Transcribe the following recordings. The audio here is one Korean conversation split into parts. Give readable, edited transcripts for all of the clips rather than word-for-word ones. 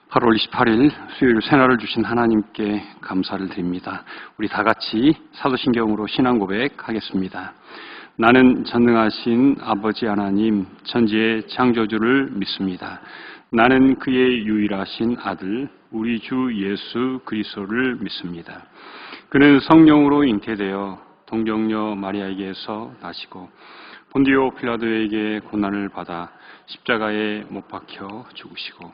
8월 28일 수요일 새날을 주신 하나님께 감사를 드립니다. 우리 다 같이 사도신경으로 신앙 고백하겠습니다. 나는 전능하신 아버지 하나님 천지의 창조주를 믿습니다. 나는 그의 유일하신 아들 우리 주 예수 그리스도를 믿습니다. 그는 성령으로 잉태되어 동정녀 마리아에게서 나시고 본디오 필라도에게 고난을 받아 십자가에 못 박혀 죽으시고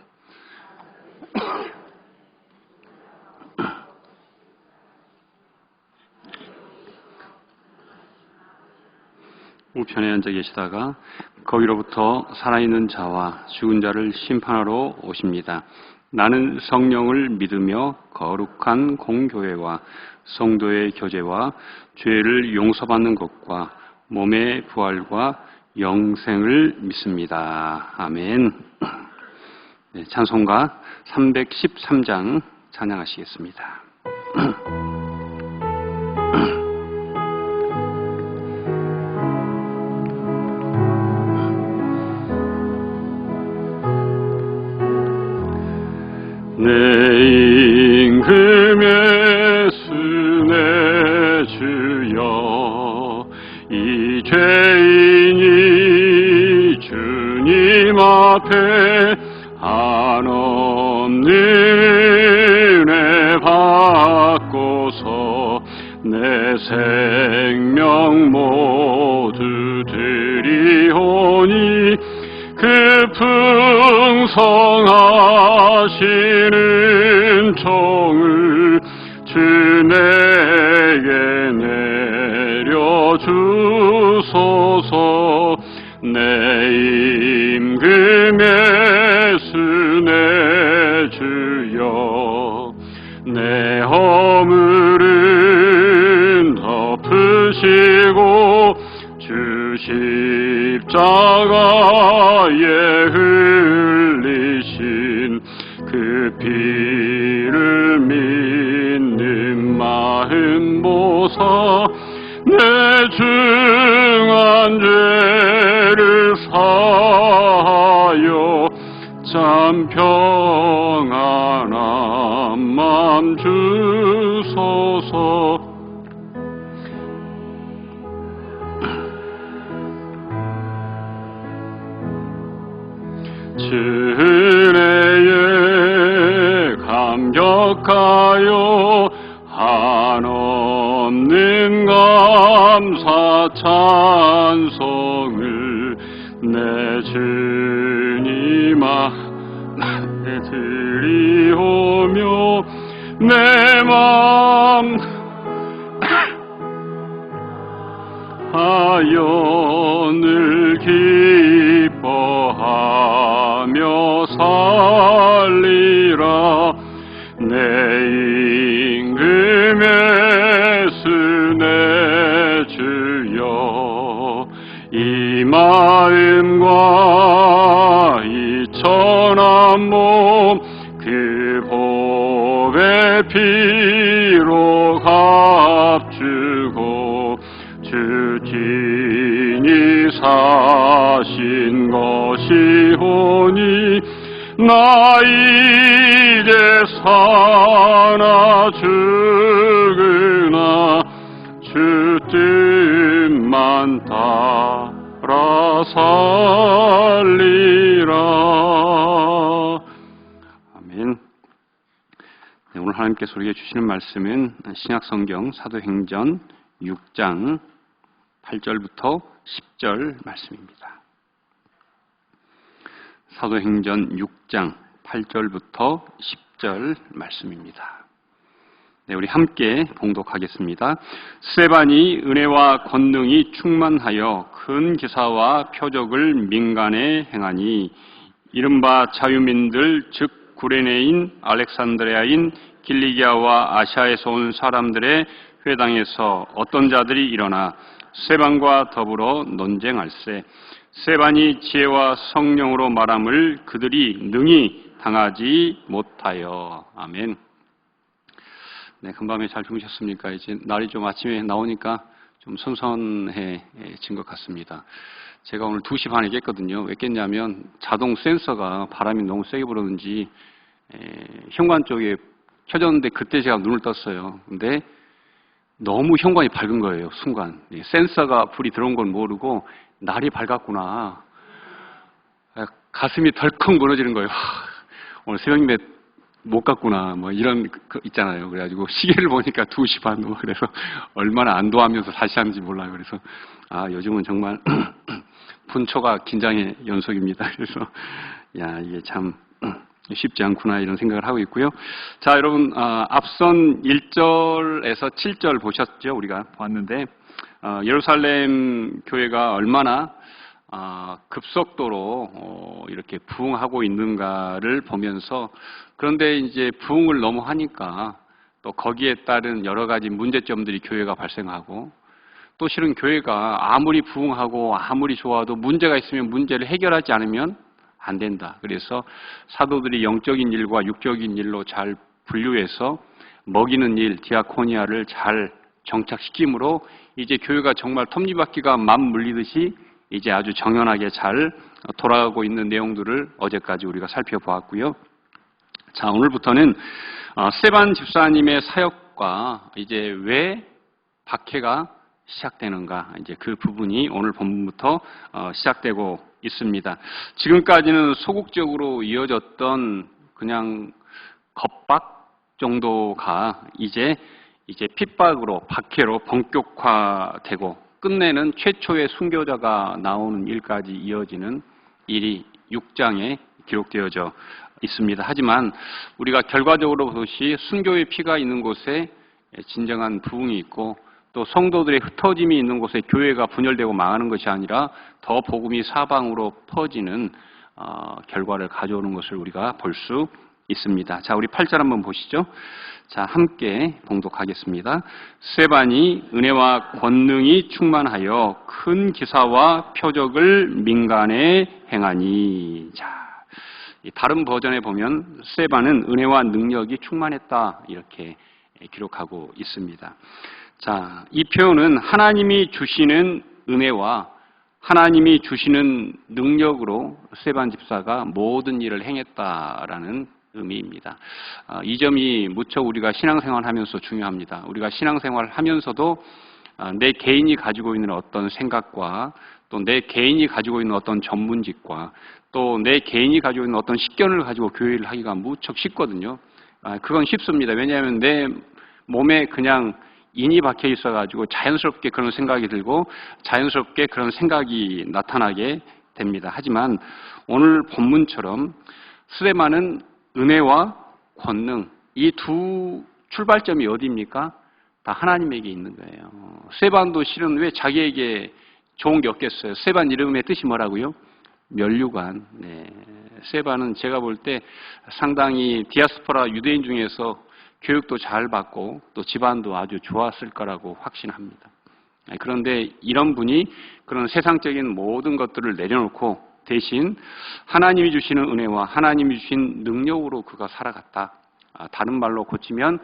우편에 앉아 계시다가 거기로부터 살아있는 자와 죽은 자를 심판하러 오십니다. 나는 성령을 믿으며 거룩한 공교회와 성도의 교제와 죄를 용서받는 것과 몸의 부활과 영생을 믿습니다. 아멘. 네, 찬송가 313장 찬양하시겠습니다. 내 임금의 수내 주여 이 죄인이 주님 앞에 한없는 은혜 받고서 내 생명 모두 드리오니 그 풍성하신 종을 주 내게 내려주소서. 내 임금의 수내 주여 내 허물은 덮으시고 주 십자가에 흘리신 그 피를 믿는 마음 보사 내 중한 죄를 사하여 참 평안한 맘 주소서. 주은혜에 감격하여 한없는 감사 찬송을 내 주님 앞에 드리오며 내 맘 하여 늘 기뻐하며 살리라. 내 임금의 수내 주여 이 마음과 이 천한 몸 그 보배 피로 값주고 주 친히 사신 것이오니 나 이제 사나 죽으나 주 뜻만 따라 살리라. 아멘. 네, 오늘 하나님께서 우리에게 주시는 말씀은 신약성경 사도행전 6장 8절부터 10절 말씀입니다. 사도행전 6장 8절부터 10절 말씀입니다. 네, 우리 함께 봉독하겠습니다. 스데반이 은혜와 권능이 충만하여 큰 기사와 표적을 민간에 행하니 이른바 자유민들 즉 구레네인 알렉산드리아인 길리기아와 아시아에서 온 사람들의 회당에서 어떤 자들이 일어나 스데반과 더불어 논쟁할세. 스데반이 지혜와 성령으로 말함을 그들이 능히 당하지 못하여. 아멘. 네, 금밤에 잘 주무셨습니까? 이제 날이 좀 아침에 나오니까 좀 선선해진 것 같습니다. 제가 오늘 2시 반에 깼거든요. 왜 깼냐면 자동 센서가 바람이 너무 세게 불었는지 현관 쪽에 켜졌는데 그때 제가 눈을 떴어요. 근데 너무 현관이 밝은 거예요, 순간. 센서가 불이 들어온 건 모르고 날이 밝았구나. 가슴이 덜컥 무너지는 거예요. 오늘 새벽 예배 못 갔구나. 뭐 이런 거 있잖아요. 그래가지고 시계를 보니까 2시 반. 그래서 얼마나 안도하면서 다시 하는지 몰라요. 그래서 요즘은 정말 분초가 긴장의 연속입니다. 그래서 이게 참 쉽지 않구나 이런 생각을 하고 있고요. 자, 여러분 앞선 1절에서 7절 보셨죠? 우리가 봤는데 예루살렘 교회가 얼마나 급속도로 이렇게 부흥하고 있는가를 보면서, 그런데 이제 부흥을 너무 하니까 또 거기에 따른 여러 가지 문제점들이 교회가 발생하고, 또 실은 교회가 아무리 부흥하고 아무리 좋아도 문제가 있으면 문제를 해결하지 않으면 안 된다. 그래서 사도들이 영적인 일과 육적인 일로 잘 분류해서 먹이는 일, 디아코니아를 잘 정착시킴으로 이제 교회가 정말 톱니바퀴가 맞물리듯이 이제 아주 정연하게 잘 돌아가고 있는 내용들을 어제까지 우리가 살펴보았고요. 자, 오늘부터는 스데반 집사님의 사역과 이제 왜 박해가 시작되는가, 이제 그 부분이 오늘 본문부터 시작되고 있습니다. 지금까지는 소극적으로 이어졌던 그냥 겁박 정도가 이제 핍박으로, 박해로 본격화되고 끝내는 최초의 순교자가 나오는 일까지 이어지는 일이 6장에 기록되어져 있습니다. 하지만 우리가 결과적으로 보듯이 순교의 피가 있는 곳에 진정한 부흥이 있고, 또 성도들의 흩어짐이 있는 곳에 교회가 분열되고 망하는 것이 아니라 더 복음이 사방으로 퍼지는 결과를 가져오는 것을 우리가 볼 수 있습니다. 자, 우리 8절 한번 보시죠. 자, 함께 봉독하겠습니다. 스데반이 은혜와 권능이 충만하여 큰 기사와 표적을 민간에 행하니. 자, 다른 버전에 보면 스데반은 은혜와 능력이 충만했다 이렇게 기록하고 있습니다. 자, 이 표현은 하나님이 주시는 은혜와 하나님이 주시는 능력으로 스데반 집사가 모든 일을 행했다라는 의미입니다. 이 점이 무척 우리가 신앙생활 하면서 중요합니다. 우리가 신앙생활 하면서도 내 개인이 가지고 있는 어떤 생각과 또 내 개인이 가지고 있는 어떤 전문직과 또 내 개인이 가지고 있는 어떤 식견을 가지고 교회를 하기가 무척 쉽거든요. 그건 쉽습니다. 왜냐하면 내 몸에 그냥 인이 박혀 있어가지고 자연스럽게 그런 생각이 들고 자연스럽게 그런 생각이 나타나게 됩니다. 하지만 오늘 본문처럼 스데반은 은혜와 권능, 이 두 출발점이 어디입니까? 다 하나님에게 있는 거예요. 스데반도 실은 왜 자기에게 좋은 게 없겠어요? 스데반 이름의 뜻이 뭐라고요? 면류관. 네. 스데반은 제가 볼 때 상당히 디아스포라 유대인 중에서 교육도 잘 받고 또 집안도 아주 좋았을 거라고 확신합니다. 그런데 이런 분이 그런 세상적인 모든 것들을 내려놓고 대신 하나님이 주시는 은혜와 하나님이 주신 능력으로 그가 살아갔다. 다른 말로 고치면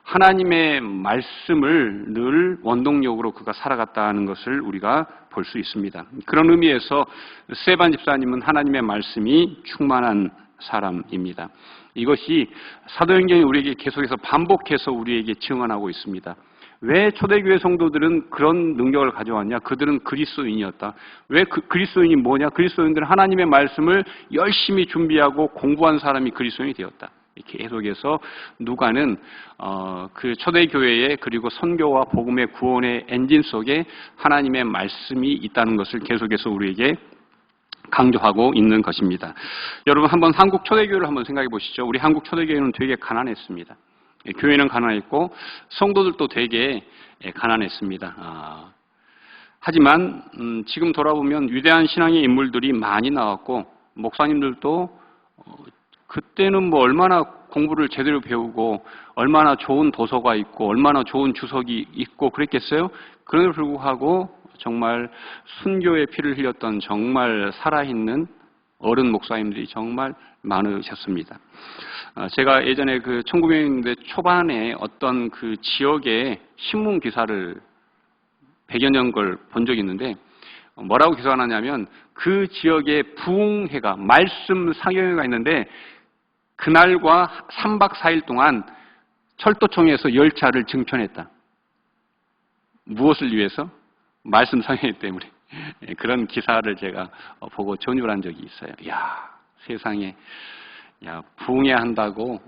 하나님의 말씀을 늘 원동력으로 그가 살아갔다는 것을 우리가 볼 수 있습니다. 그런 의미에서 스데반 집사님은 하나님의 말씀이 충만한 사람입니다. 이것이 사도행전이 우리에게 계속해서 반복해서 우리에게 증언하고 있습니다. 왜 초대교회 성도들은 그런 능력을 가져왔냐? 그들은 그리스도인이었다. 왜 그리스도인이 뭐냐? 그리스도인들은 하나님의 말씀을 열심히 준비하고 공부한 사람이 그리스도인이 되었다. 계속해서 누가는 그 초대교회의 그리고 선교와 복음의 구원의 엔진 속에 하나님의 말씀이 있다는 것을 계속해서 우리에게 강조하고 있는 것입니다. 여러분 한번 한국 초대교회를 한번 생각해 보시죠. 우리 한국 초대교회는 되게 가난했습니다. 교회는 가난했고 성도들도 되게 가난했습니다. 하지만 지금 돌아보면 위대한 신앙의 인물들이 많이 나왔고 목사님들도 그때는 뭐 얼마나 공부를 제대로 배우고 얼마나 좋은 도서가 있고 얼마나 좋은 주석이 있고 그랬겠어요? 그럼에도 불구하고 정말 순교의 피를 흘렸던 정말 살아있는 어른 목사님들이 정말 많으셨습니다. 제가 예전에 그 1900년대 초반에 어떤 그 지역의 신문 기사를 100여 년 걸 본 적이 있는데 뭐라고 기사가 나냐면 그 지역에 부흥회가 말씀 상영회가 있는데 그날과 3박 4일 동안 철도청에서 열차를 증편했다. 무엇을 위해서? 말씀 상해 때문에. 그런 기사를 제가 보고 전율한 적이 있어요. 야, 세상에, 야, 붕해한다고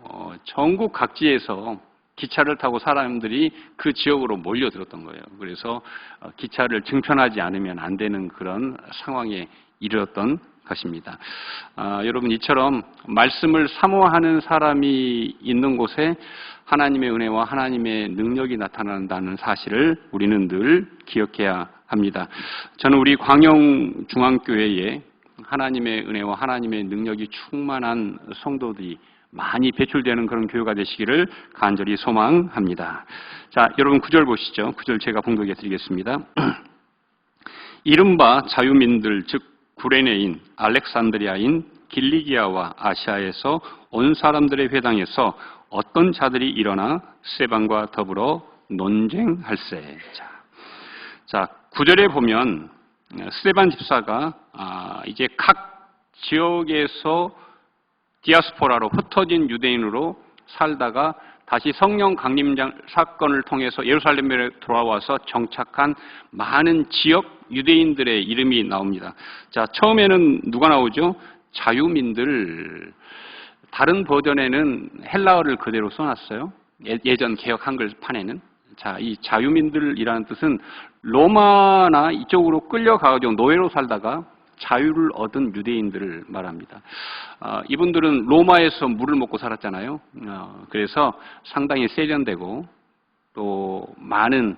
전국 각지에서 기차를 타고 사람들이 그 지역으로 몰려들었던 거예요. 그래서 기차를 증편하지 않으면 안 되는 그런 상황에 이르렀던 것입니다. 여러분, 이처럼 말씀을 사모하는 사람이 있는 곳에 하나님의 은혜와 하나님의 능력이 나타난다는 사실을 우리는 늘 기억해야 합니다. 저는 우리 광영중앙교회에 하나님의 은혜와 하나님의 능력이 충만한 성도들이 많이 배출되는 그런 교회가 되시기를 간절히 소망합니다. 자, 여러분 9절 보시죠. 9절 제가 봉독해 드리겠습니다. 이른바 자유민들, 즉 구레네인, 알렉산드리아인, 길리기아와 아시아에서 온 사람들의 회당에서 어떤 자들이 일어나 스데반과 더불어 논쟁할세. 자, 9절에 보면 스데반 집사가 이제 각 지역에서 디아스포라로 흩어진 유대인으로 살다가 다시 성령 강림 사건을 통해서 예루살렘에 돌아와서 정착한 많은 지역 유대인들의 이름이 나옵니다. 자, 처음에는 누가 나오죠? 자유민들. 다른 버전에는 헬라어를 그대로 써놨어요. 예전 개역 한글판에는. 자, 이 자유민들이라는 뜻은 로마나 이쪽으로 끌려가가지고 노예로 살다가 자유를 얻은 유대인들을 말합니다. 이분들은 로마에서 물을 먹고 살았잖아요. 그래서 상당히 세련되고 또 많은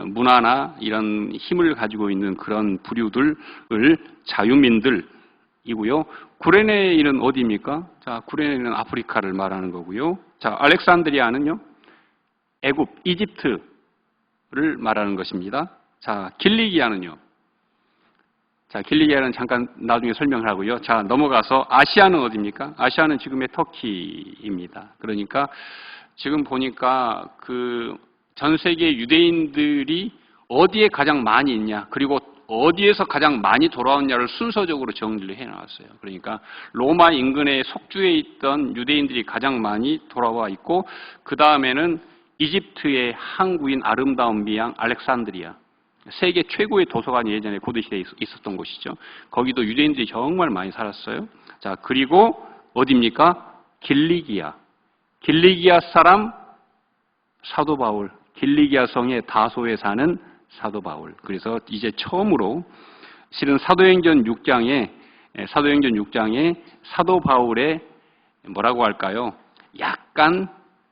문화나 이런 힘을 가지고 있는 그런 부류들을 자유민들이고요. 구레네인은 어디입니까? 자, 구레네인은 아프리카를 말하는 거고요. 자, 알렉산드리아는요, 애굽, 이집트를 말하는 것입니다. 자, 길리기아는요. 자, 길리기아는 잠깐 나중에 설명을 하고요. 자, 넘어가서 아시아는 어디입니까? 아시아는 지금의 터키입니다. 그러니까 지금 보니까 그 전 세계 유대인들이 어디에 가장 많이 있냐, 그리고 어디에서 가장 많이 돌아왔냐를 순서적으로 정리를 해놨어요. 그러니까 로마 인근의 속주에 있던 유대인들이 가장 많이 돌아와 있고, 그 다음에는 이집트의 항구인 아름다운 미양 알렉산드리아, 세계 최고의 도서관이 예전에 고대시대에 있었던 곳이죠. 거기도 유대인들이 정말 많이 살았어요. 자, 그리고 어디입니까? 길리기아. 길리기아 사람 사도 바울. 길리기아 성의 다소에 사는 사도 바울. 그래서 이제 처음으로 실은 사도행전 6장에 사도 바울의 뭐라고 할까요? 약간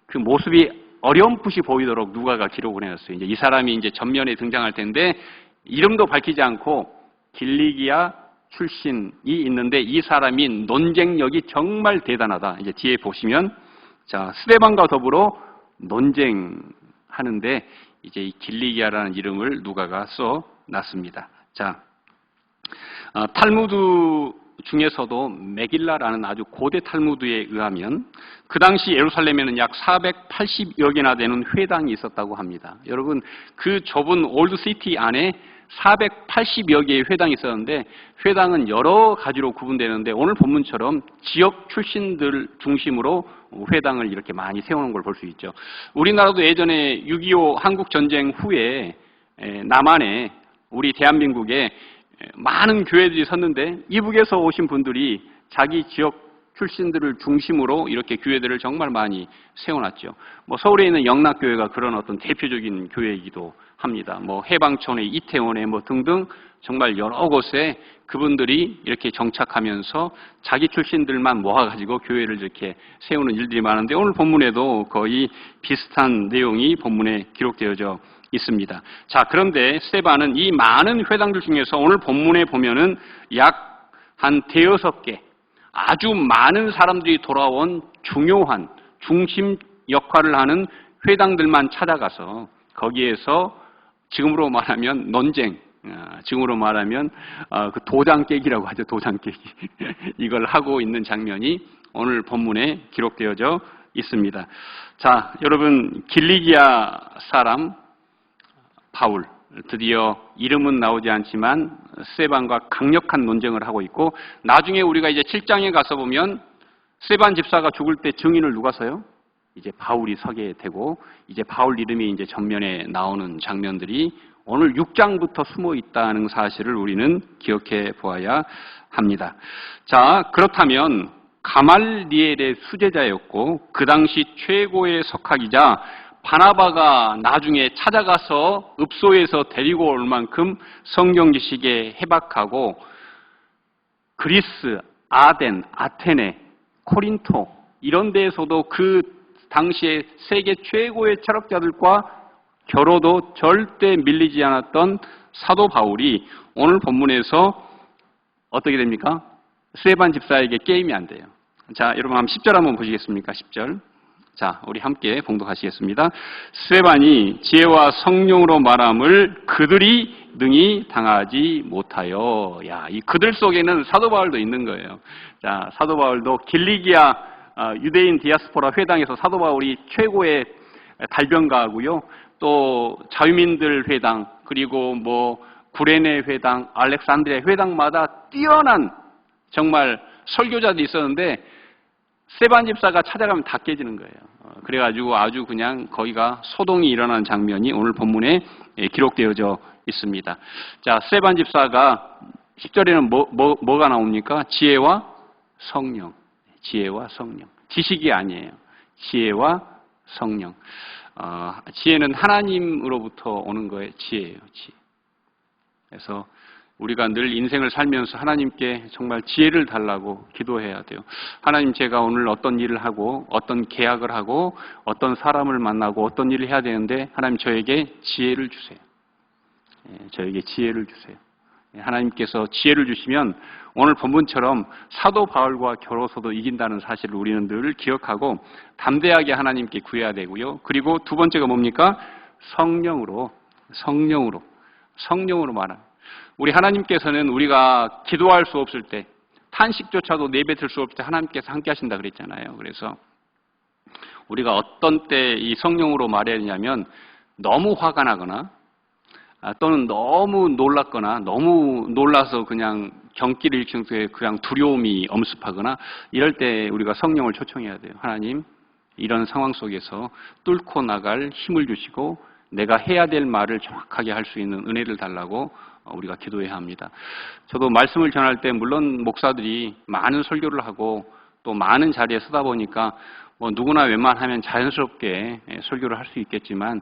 그 모습이 어렴풋이 보이도록 누가가 기록을 해놨어요. 이제 이 사람이 이제 전면에 등장할 텐데 이름도 밝히지 않고 길리기아 출신이 있는데 이 사람이 논쟁력이 정말 대단하다. 이제 뒤에 보시면 자, 스데반과 더불어 논쟁하는데 이제 이 길리기아라는 이름을 누가가 써놨습니다. 자, 탈무드 중에서도 메길라라는 아주 고대 탈무드에 의하면 그 당시 예루살렘에는 약 480여 개나 되는 회당이 있었다고 합니다. 여러분, 그 좁은 올드시티 안에 480여 개의 회당이 있었는데 회당은 여러 가지로 구분되는데 오늘 본문처럼 지역 출신들 중심으로 회당을 이렇게 많이 세우는 걸 볼 수 있죠. 우리나라도 예전에 6.25 한국전쟁 후에 남한에 우리 대한민국에 많은 교회들이 섰는데 이북에서 오신 분들이 자기 지역 출신들을 중심으로 이렇게 교회들을 정말 많이 세워놨죠. 뭐 서울에 있는 영락교회가 그런 어떤 대표적인 교회이기도 합니다. 뭐 해방촌의 이태원에 뭐 등등 정말 여러 곳에 그분들이 이렇게 정착하면서 자기 출신들만 모아가지고 교회를 이렇게 세우는 일들이 많은데 오늘 본문에도 거의 비슷한 내용이 본문에 기록되어져 있습니다. 자, 그런데 스데반은 이 많은 회당들 중에서 오늘 본문에 보면은 약 한 대여섯 개 아주 많은 사람들이 돌아온 중요한 중심 역할을 하는 회당들만 찾아가서 거기에서 지금으로 말하면 논쟁, 지금으로 말하면 그 도장 깨기라고 하죠. 도장 깨기. 이걸 하고 있는 장면이 오늘 본문에 기록되어져 있습니다. 자, 여러분, 길리기아 사람 바울, 드디어 이름은 나오지 않지만 스데반과 강력한 논쟁을 하고 있고 나중에 우리가 이제 7장에 가서 보면 스데반 집사가 죽을 때 증인을 누가 서요? 이제 바울이 서게 되고, 이제 바울 이름이 이제 전면에 나오는 장면들이 오늘 6장부터 숨어 있다는 사실을 우리는 기억해 보아야 합니다. 자, 그렇다면 가말리엘의 수제자였고 그 당시 최고의 석학이자 바나바가 나중에 찾아가서 읍소에서 데리고 올 만큼 성경 지식에 해박하고 그리스, 아덴, 아테네, 코린토 이런 데에서도 그 당시에 세계 최고의 철학자들과 겨뤄도 절대 밀리지 않았던 사도 바울이 오늘 본문에서 어떻게 됩니까? 스데반 집사에게 게임이 안 돼요. 자, 여러분 한번 10절 한번 보시겠습니까? 10절. 자, 우리 함께 봉독하시겠습니다. 스데반이 지혜와 성령으로 말함을 그들이 능히 당하지 못하여. 야, 이 그들 속에는 사도 바울도 있는 거예요. 자, 사도 바울도 길리기아 유대인 디아스포라 회당에서 사도 바울이 최고의 달변가하고요. 또 자유민들 회당, 그리고 뭐 구레네 회당, 알렉산드리아 회당마다 뛰어난 정말 설교자들이 있었는데 스데반 집사가 찾아가면 다 깨지는 거예요. 그래가지고 아주 그냥 거기가 소동이 일어나는 장면이 오늘 본문에 기록되어져 있습니다. 자, 스데반 집사가 10절에는 뭐가 나옵니까? 지혜와 성령. 지혜와 성령. 지식이 아니에요. 지혜와 성령. 지혜는 하나님으로부터 오는 거예요. 지혜예요. 지혜. 그래서 우리가 늘 인생을 살면서 하나님께 정말 지혜를 달라고 기도해야 돼요. 하나님, 제가 오늘 어떤 일을 하고 어떤 계약을 하고 어떤 사람을 만나고 어떤 일을 해야 되는데 하나님 저에게 지혜를 주세요. 저에게 지혜를 주세요. 하나님께서 지혜를 주시면 오늘 본문처럼 사도 바울과 겨뤄서도 이긴다는 사실을 우리는 늘 기억하고 담대하게 하나님께 구해야 되고요. 그리고 두 번째가 뭡니까? 성령으로 말하는. 우리 하나님께서는 우리가 기도할 수 없을 때, 탄식조차도 내뱉을 수 없을 때 하나님께서 함께 하신다 그랬잖아요. 그래서 우리가 어떤 때 이 성령으로 말해야 되냐면 너무 화가 나거나 또는 너무 놀랐거나 너무 놀라서 그냥 경기를 일으키는 데 그냥 두려움이 엄습하거나 이럴 때 우리가 성령을 초청해야 돼요. 하나님, 이런 상황 속에서 뚫고 나갈 힘을 주시고 내가 해야 될 말을 정확하게 할 수 있는 은혜를 달라고 우리가 기도해야 합니다. 저도 말씀을 전할 때 물론 목사들이 많은 설교를 하고 또 많은 자리에 서다 보니까 뭐 누구나 웬만하면 자연스럽게 설교를 할 수 있겠지만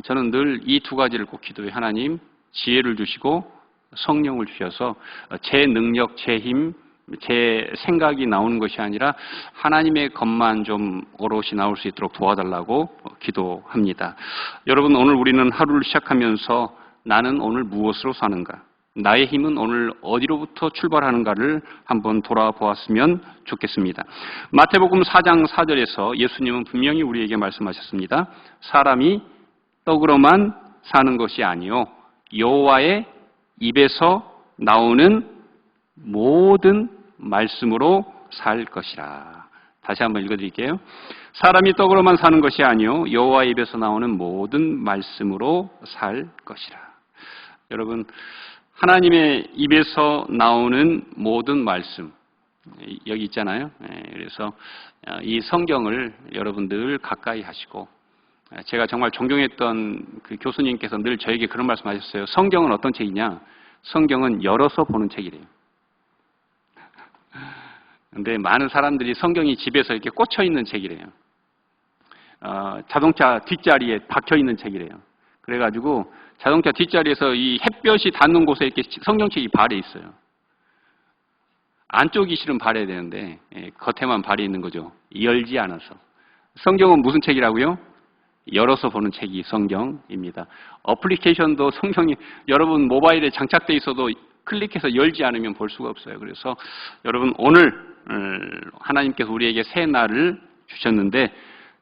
저는 늘 이 두 가지를 꼭 기도해요. 하나님, 지혜를 주시고 성령을 주셔서 제 능력, 제 힘, 제 생각이 나오는 것이 아니라 하나님의 것만 좀 오롯이 나올 수 있도록 도와달라고 기도합니다. 여러분, 오늘 우리는 하루를 시작하면서 나는 오늘 무엇으로 사는가? 나의 힘은 오늘 어디로부터 출발하는가를 한번 돌아보았으면 좋겠습니다. 마태복음 4장 4절에서 예수님은 분명히 우리에게 말씀하셨습니다. 사람이 떡으로만 사는 것이 아니요 여호와의 입에서 나오는 모든 말씀으로 살 것이라. 다시 한번 읽어드릴게요. 사람이 떡으로만 사는 것이 아니요 여호와의 입에서 나오는 모든 말씀으로 살 것이라. 여러분, 하나님의 입에서 나오는 모든 말씀, 여기 있잖아요. 그래서 이 성경을 여러분들 가까이 하시고, 제가 정말 존경했던 그 교수님께서 늘 저에게 그런 말씀 하셨어요. 성경은 어떤 책이냐? 성경은 열어서 보는 책이래요. 근데 많은 사람들이 성경이 집에서 이렇게 꽂혀 있는 책이래요. 자동차 뒷자리에 박혀 있는 책이래요. 그래가지고 자동차 뒷자리에서 이 햇볕이 닿는 곳에 이렇게 성경책이 발에 있어요. 안쪽이 실은 발해야 되는데 겉에만 발이 있는 거죠. 열지 않아서. 성경은 무슨 책이라고요? 열어서 보는 책이 성경입니다. 어플리케이션도 성경이 여러분 모바일에 장착되어 있어도 클릭해서 열지 않으면 볼 수가 없어요. 그래서 여러분 오늘 하나님께서 우리에게 새 날을 주셨는데,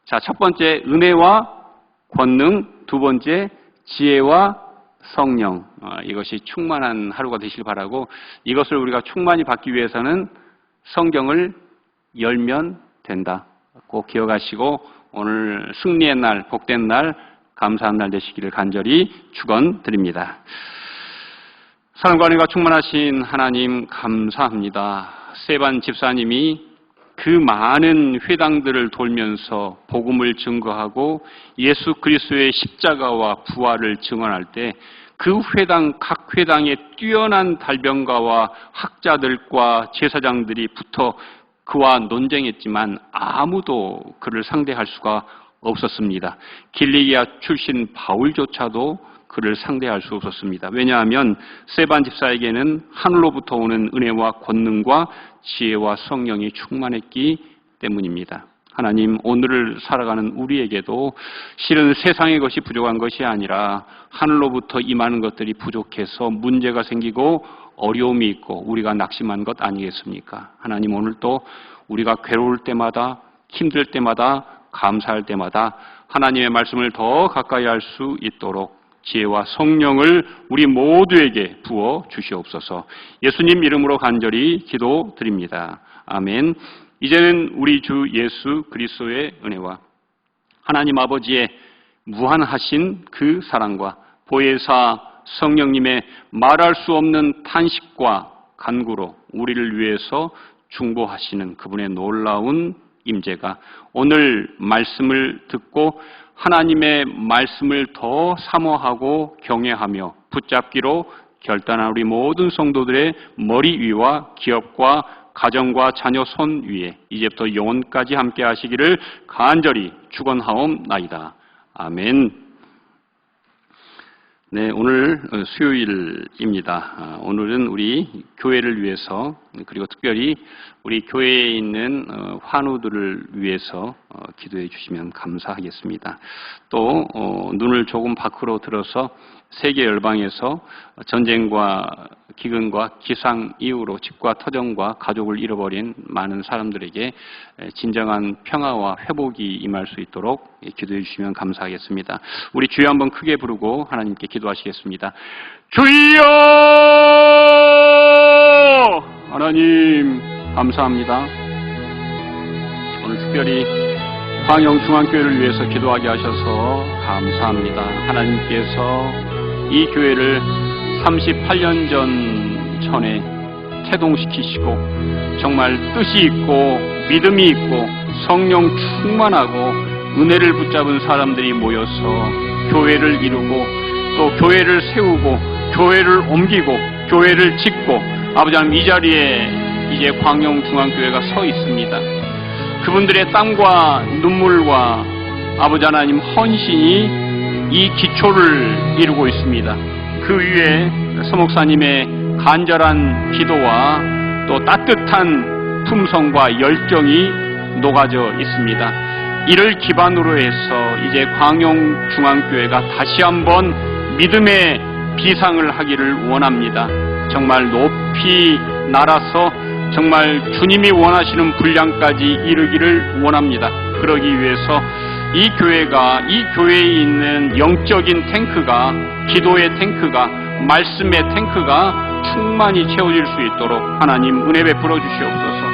자, 첫 번째 은혜와 권능, 두 번째 지혜와 성령, 이것이 충만한 하루가 되시길 바라고, 이것을 우리가 충만히 받기 위해서는 성경을 열면 된다. 꼭 기억하시고 오늘 승리의 날, 복된 날, 감사한 날 되시기를 간절히 축원드립니다. 사랑과 은혜가 충만하신 하나님 감사합니다. 스데반 집사님이 그 많은 회당들을 돌면서 복음을 증거하고 예수 그리스도의 십자가와 부활을 증언할 때 그 회당, 각 회당의 뛰어난 달변가와 학자들과 제사장들이 붙어 그와 논쟁했지만 아무도 그를 상대할 수가 없었습니다. 길리기아 출신 바울조차도 그를 상대할 수 없었습니다. 왜냐하면 스데반 집사에게는 하늘로부터 오는 은혜와 권능과 지혜와 성령이 충만했기 때문입니다. 하나님, 오늘을 살아가는 우리에게도 실은 세상의 것이 부족한 것이 아니라 하늘로부터 임하는 것들이 부족해서 문제가 생기고 어려움이 있고 우리가 낙심한 것 아니겠습니까? 하나님, 오늘도 우리가 괴로울 때마다, 힘들 때마다, 감사할 때마다 하나님의 말씀을 더 가까이 할 수 있도록 지혜와 성령을 우리 모두에게 부어 주시옵소서. 예수님 이름으로 간절히 기도드립니다. 아멘. 이제는 우리 주 예수 그리스도의 은혜와 하나님 아버지의 무한하신 그 사랑과 보혜사 성령님의 말할 수 없는 탄식과 간구로 우리를 위해서 중보하시는 그분의 놀라운 임재가 오늘 말씀을 듣고 하나님의 말씀을 더 사모하고 경외하며 붙잡기로 결단한 우리 모든 성도들의 머리 위와 기업과 가정과 자녀 손 위에 이제부터 영원까지 함께 하시기를 간절히 축원하옵나이다. 아멘. 네, 오늘 수요일입니다. 오늘은 우리 교회를 위해서 그리고 특별히 우리 교회에 있는 환우들을 위해서 기도해 주시면 감사하겠습니다. 또 눈을 조금 밖으로 들어서 세계 열방에서 전쟁과 기근과 기상 이후로 집과 터전과 가족을 잃어버린 많은 사람들에게 진정한 평화와 회복이 임할 수 있도록 기도해 주시면 감사하겠습니다. 우리 주여 한번 크게 부르고 하나님께 기도하시겠습니다. 주여! 하나님 감사합니다. 오늘 특별히 광영중앙교회를 위해서 기도하게 하셔서 감사합니다. 하나님께서 이 교회를 38년 전에 태동시키시고 정말 뜻이 있고 믿음이 있고 성령 충만하고 은혜를 붙잡은 사람들이 모여서 교회를 이루고 또 교회를 세우고 교회를 옮기고 교회를 짓고 아버지 하나님 이 자리에 이제 광영중앙교회가 서 있습니다. 그분들의 땀과 눈물과 아버지 하나님 헌신이 이 기초를 이루고 있습니다. 그 위에 서목사님의 간절한 기도와 또 따뜻한 품성과 열정이 녹아져 있습니다. 이를 기반으로 해서 이제 광영중앙교회가 다시 한번 믿음의 비상을 하기를 원합니다. 정말 높이 날아서 정말 주님이 원하시는 분량까지 이르기를 원합니다. 그러기 위해서 이 교회가, 이 교회에 있는 영적인 탱크가, 기도의 탱크가, 말씀의 탱크가 충만히 채워질 수 있도록 하나님 은혜 베풀어 주시옵소서.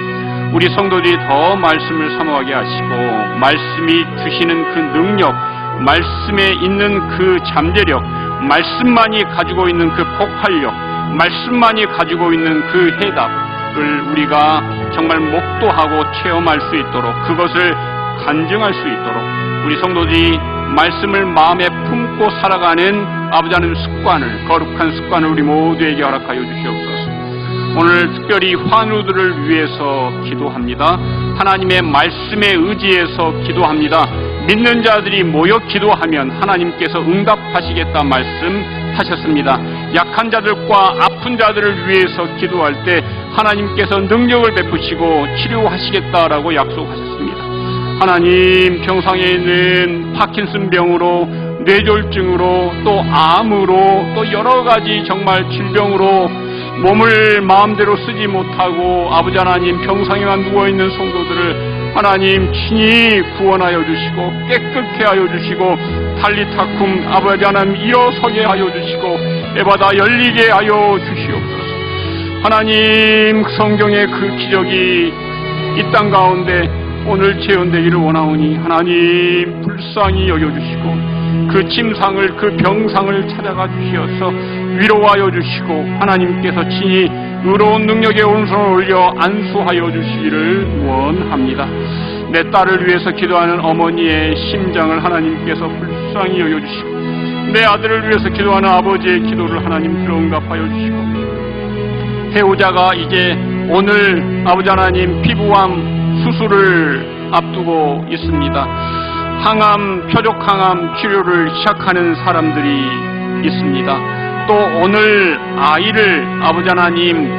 우리 성도들이 더 말씀을 사모하게 하시고 말씀이 주시는 그 능력, 말씀에 있는 그 잠재력, 말씀만이 가지고 있는 그 폭발력, 말씀만이 가지고 있는 그 해답을 우리가 정말 목도하고 체험할 수 있도록, 그것을 간증할 수 있도록 우리 성도들이 말씀을 마음에 품고 살아가는 아버지 하나님 습관을, 거룩한 습관을 우리 모두에게 허락하여 주시옵소서. 오늘 특별히 환우들을 위해서 기도합니다. 하나님의 말씀에 의지해서 기도합니다. 믿는 자들이 모여 기도하면 하나님께서 응답하시겠다 말씀하셨습니다. 약한 자들과 아픈 자들을 위해서 기도할 때 하나님께서 능력을 베푸시고 치료하시겠다라고 약속하셨습니다. 하나님, 병상에 있는 파킨슨 병으로, 뇌졸중으로, 또 암으로, 또 여러 가지 정말 질병으로 몸을 마음대로 쓰지 못하고 아버지 하나님 병상에만 누워있는 성도들을 하나님 친히 구원하여 주시고 깨끗게 하여 주시고 탈리타쿰 아버지 하나님 일어서게 하여 주시고 에바다 열리게 하여 주시옵소서. 하나님, 성경의 그 기적이 이 땅 가운데 오늘 재현되기를 원하오니 하나님 불쌍히 여겨주시고 그 침상을, 그 병상을 찾아가 주시어서 위로하여 주시고 하나님께서 친히 의로운 능력의 오른손을 올려 안수하여 주시기를 원합니다. 내 딸을 위해서 기도하는 어머니의 심장을 하나님께서 불쌍히 여겨주시고, 내 아들을 위해서 기도하는 아버지의 기도를 하나님께서 응답하여 주시고, 배우자가 이제 오늘 아버지 하나님 피부암 수술을 앞두고 있습니다. 항암, 표적항암 치료를 시작하는 사람들이 있습니다. 또 오늘 아이를 아버지 하나님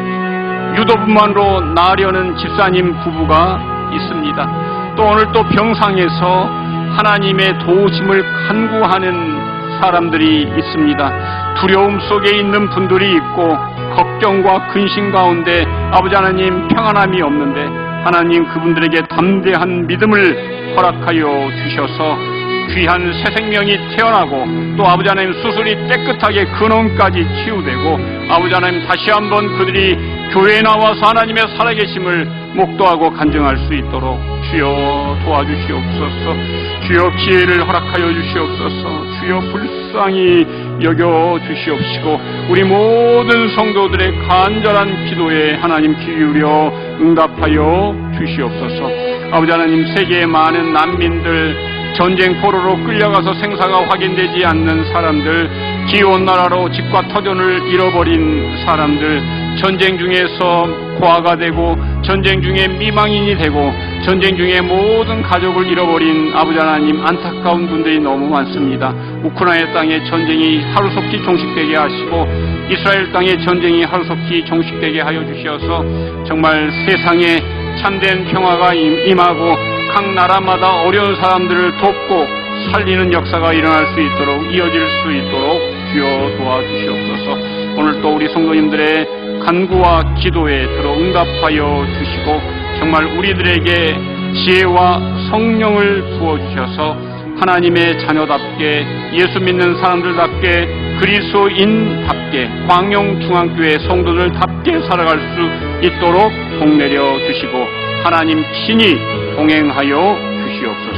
유도분만으로 낳으려는 집사님 부부가 있습니다. 또 오늘 또 병상에서 하나님의 도우심을 간구하는 사람들이 있습니다. 두려움 속에 있는 분들이 있고 걱정과 근심 가운데 아버지 하나님 평안함이 없는데 하나님 그분들에게 담대한 믿음을 허락하여 주셔서 귀한 새 생명이 태어나고, 또 아버지 하나님 수술이 깨끗하게 근원까지 치유되고, 아버지 하나님 다시 한번 그들이 교회에 나와서 하나님의 살아계심을 목도하고 간증할 수 있도록 주여 도와주시옵소서. 주여 기회를 허락하여 주시옵소서. 주여 불쌍히 여겨 주시옵시고, 우리 모든 성도들의 간절한 기도에 하나님 귀 기울여 응답하여 주시옵소서. 아버지 하나님, 세계의 많은 난민들, 전쟁 포로로 끌려가서 생사가 확인되지 않는 사람들, 기온 나라로 집과 터전을 잃어버린 사람들, 전쟁 중에서 고아가 되고 전쟁 중에 미망인이 되고 전쟁 중에 모든 가족을 잃어버린 아버지 하나님, 안타까운 분들이 너무 많습니다. 우크라이나 땅에 전쟁이 하루속히 종식되게 하시고 이스라엘 땅에 전쟁이 하루속히 종식되게 하여 주셔서 정말 세상에 참된 평화가 임하고 각 나라마다 어려운 사람들을 돕고 살리는 역사가 일어날 수 있도록, 이어질 수 있도록 주여 도와주시옵소서. 오늘 또 우리 성도님들의 간구와 기도에 들어 응답하여 주시고, 정말 우리들에게 지혜와 성령을 부어주셔서 하나님의 자녀답게, 예수 믿는 사람들답게, 그리스도인답게, 광영중앙교회 성도들답게 살아갈 수 있도록 복내려 주시고 하나님 친히 동행하여 주시옵소서.